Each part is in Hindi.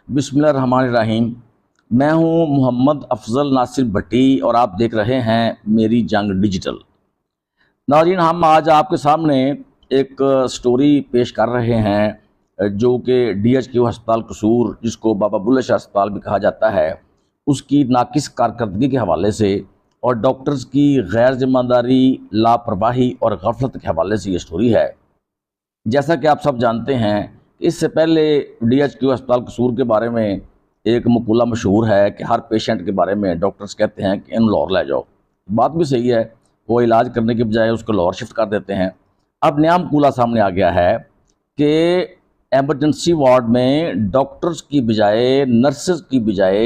बिस्मिल्लाहिर्रहमानिर्रहीम। मैं हूं मोहम्मद अफजल नासिर भट्टी और आप देख रहे हैं मेरी जंग डिजिटल। नाज़रीन, हम आज आपके सामने एक स्टोरी पेश कर रहे हैं जो कि DHQ अस्पताल कसूर, जिसको बाबा बुल्ले शाह अस्पताल भी कहा जाता है, उसकी नाकिस कारकर्दगी के हवाले से और डॉक्टर्स की गैर जिम्मेदारी, लापरवाही और गफलत के हवाले से ये स्टोरी है। जैसा कि आप सब जानते हैं, इससे पहले DHQ अस्पताल कसूर के बारे में एक मकूला मशहूर है कि हर पेशेंट के बारे में डॉक्टर्स कहते हैं कि इन लाहौर ले जाओ। बात भी सही है, वो इलाज करने के बजाय उसको लाहौर शिफ्ट कर देते हैं। अब नया मकूला सामने आ गया है कि एमरजेंसी वार्ड में डॉक्टर्स की बजाय, नर्सेज की बजाय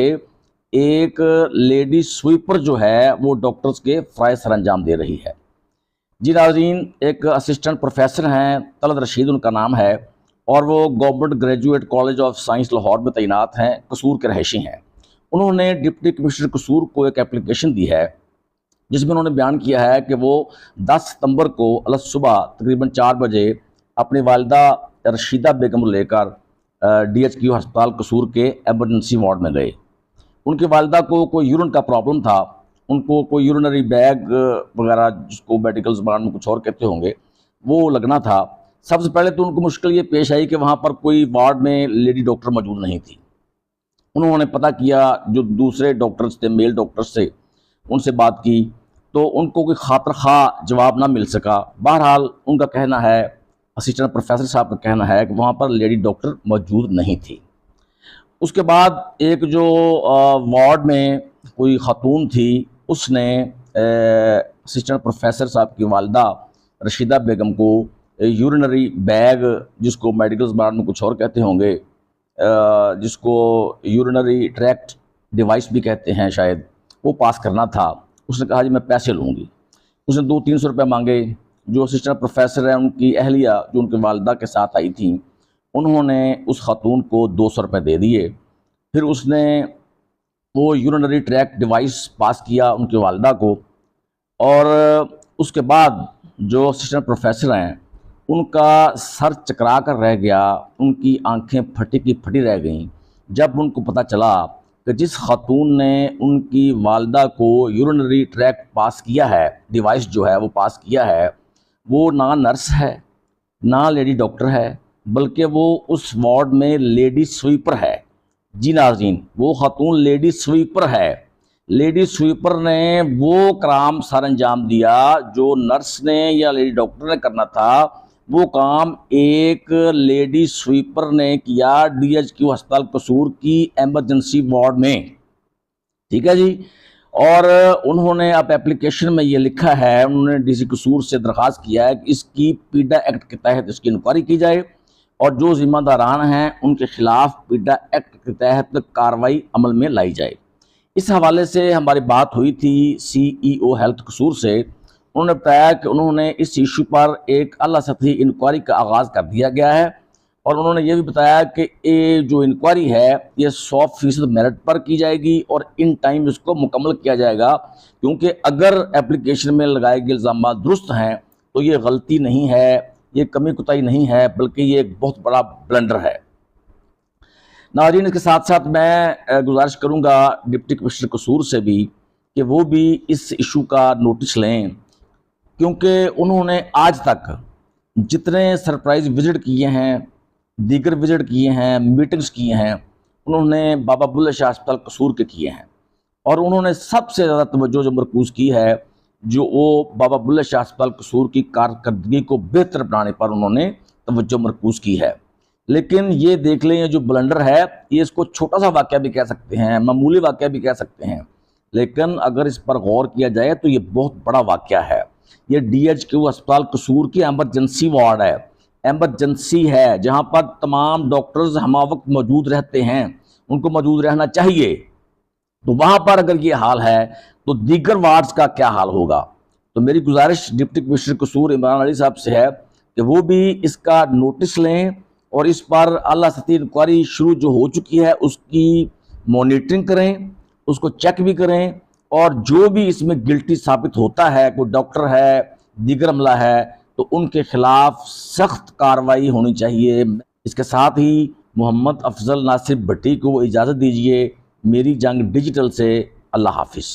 एक लेडी स्वीपर जो है वो डॉक्टर्स के फ़राइज़ सर अंजाम दे रही है। जी नाज़रीन, एक असिस्टेंट प्रोफेसर हैं, तलत रशीद उनका नाम है, और वो government graduate college of science Lahore में तैनात हैं, कसूर के रहायशी हैं। उन्होंने डिप्टी कमिश्नर कसूर को एक एप्लीकेशन दी है जिसमें उन्होंने बयान किया है कि वो 10 सितंबर को सुबह तकरीबन 4 बजे अपनी वालिदा रशीदा बेगम को लेकर DHQ अस्पताल कसूर के एमरजेंसी वार्ड में गए। उनकी वालिदा को कोई यूरिन का प्रॉब्लम था, उनको कोई यूरिनरी बैग वगैरह, जिसको मेडिकल ज़बान में कुछ और कहते होंगे, वो लगना था। सबसे पहले तो उनको मुश्किल ये पेश आई कि वहाँ पर कोई वार्ड में लेडी डॉक्टर मौजूद नहीं थी। उन्होंने पता किया, जो दूसरे डॉक्टर्स थे, मेल डॉक्टर्स थे, उनसे बात की तो उनको कोई खातर खा जवाब ना मिल सका। बहरहाल उनका कहना है, असिस्टेंट प्रोफेसर साहब का कहना है कि वहाँ पर लेडी डॉक्टर मौजूद नहीं थी। उसके बाद एक जो वार्ड में कोई खातून थी, उसने असिस्टेंट प्रोफेसर साहब की वालिदा रशीदा बेगम को यूरिनरी बैग, जिसको मेडिकल ज़बान में कुछ और कहते होंगे, जिसको यूरिनरी ट्रैक्ट डिवाइस भी कहते हैं शायद, वो पास करना था। उसने कहा जी मैं पैसे लूँगी। उसने 200-300 रुपये मांगे। जो असिस्टेंट प्रोफेसर हैं, उनकी अहलिया जो उनकी वालिदा के साथ आई थी, उन्होंने उस खातून को 200 रुपये दे दिए। फिर उसने वो यूरिनरी ट्रैक्ट डिवाइस पास किया उनकी वालिदा को, और उसके बाद जो असिस्टेंट प्रोफेसर हैं उनका सर चकरा कर रह गया, उनकी आंखें फटी की फटी रह गईं जब उनको पता चला कि जिस खातून ने उनकी वालिदा को यूरिनरी ट्रैक्ट पास किया है, डिवाइस जो है वो पास किया है, वो ना नर्स है ना लेडी डॉक्टर है, बल्कि वो उस वार्ड में लेडी स्वीपर है। जी नाज़रीन, वो खातून लेडी स्वीपर है। लेडी स्वीपर ने वो काम सर अंजाम दिया जो नर्स ने या लेडी डॉक्टर ने करना था। वो काम एक लेडी स्वीपर ने किया DHQ अस्पताल कसूर की एमरजेंसी वार्ड में। ठीक है जी। और उन्होंने अब एप्लीकेशन में ये लिखा है, उन्होंने DC कसूर से दरख्वास्त किया है कि इसकी पीडा एक्ट के तहत इसकी इंक्वायरी की जाए और जो जिम्मेदारान हैं उनके खिलाफ पीडा एक्ट के तहत कार्रवाई अमल में लाई जाए। इस हवाले से हमारी बात हुई थी CEO हेल्थ कसूर से। उन्होंने बताया कि उन्होंने इस इशू पर एक आला सतही इंक्वायरी का आगाज़ कर दिया गया है, और उन्होंने ये भी बताया कि ये जो इंक्वायरी है ये 100% मेरिट पर की जाएगी और इन टाइम इसको मुकम्मल किया जाएगा, क्योंकि अगर एप्लीकेशन में लगाए गए इल्ज़ाम दुरुस्त हैं तो ये गलती नहीं है, ये कमी कुताही नहीं है, बल्कि ये एक बहुत बड़ा ब्लंडर है। नाज़रीन, इसके साथ साथ मैं गुजारिश करूँगा डिप्टी कमिश्नर कसूर से भी कि वो भी इस इशू का नोटिस लें, क्योंकि उन्होंने आज तक जितने सरप्राइज़ विज़िट किए हैं, दीगर विज़िट किए हैं, मीटिंग्स किए हैं, उन्होंने बाबा बुल्ले शाह अस्पताल कसूर के किए हैं, और उन्होंने सबसे ज़्यादा तवज्जो जो मरकूज़ की है जो वो बाबा बुल्ले शाह अस्पताल कसूर की कारकर्दगी को बेहतर बनाने पर उन्होंने तवज्जो मरकूज़ की है। लेकिन ये देख लें, ये जो ब्लंडर है, ये इसको छोटा सा वाक़या भी कह सकते हैं, मामूली वाक़या भी कह सकते हैं, लेकिन अगर इस पर गौर किया जाए तो ये बहुत बड़ा वाक़या है। ये DHQ अस्पताल कसूर की एमरजेंसी वार्ड है, एमरजेंसी है, जहाँ पर तमाम डॉक्टर्स हमा वक्त मौजूद रहते हैं, उनको मौजूद रहना चाहिए। तो वहाँ पर अगर ये हाल है तो दीगर वार्ड्स का क्या हाल होगा। तो मेरी गुजारिश डिप्टी कमिश्नर कसूर इमरान अली साहब से है कि वो भी इसका नोटिस लें और इस पर आला सतही इंक्वायरी शुरू जो हो चुकी है उसकी मॉनिटरिंग करें, उसको चेक भी करें, और जो भी इसमें गिल्टी साबित होता है, कोई डॉक्टर है, दीगर अमला है, तो उनके खिलाफ सख्त कार्रवाई होनी चाहिए। इसके साथ ही मोहम्मद अफजल नासिर भट्टी को इजाज़त दीजिए। मेरी जंग डिजिटल से अल्लाह हाफिज़।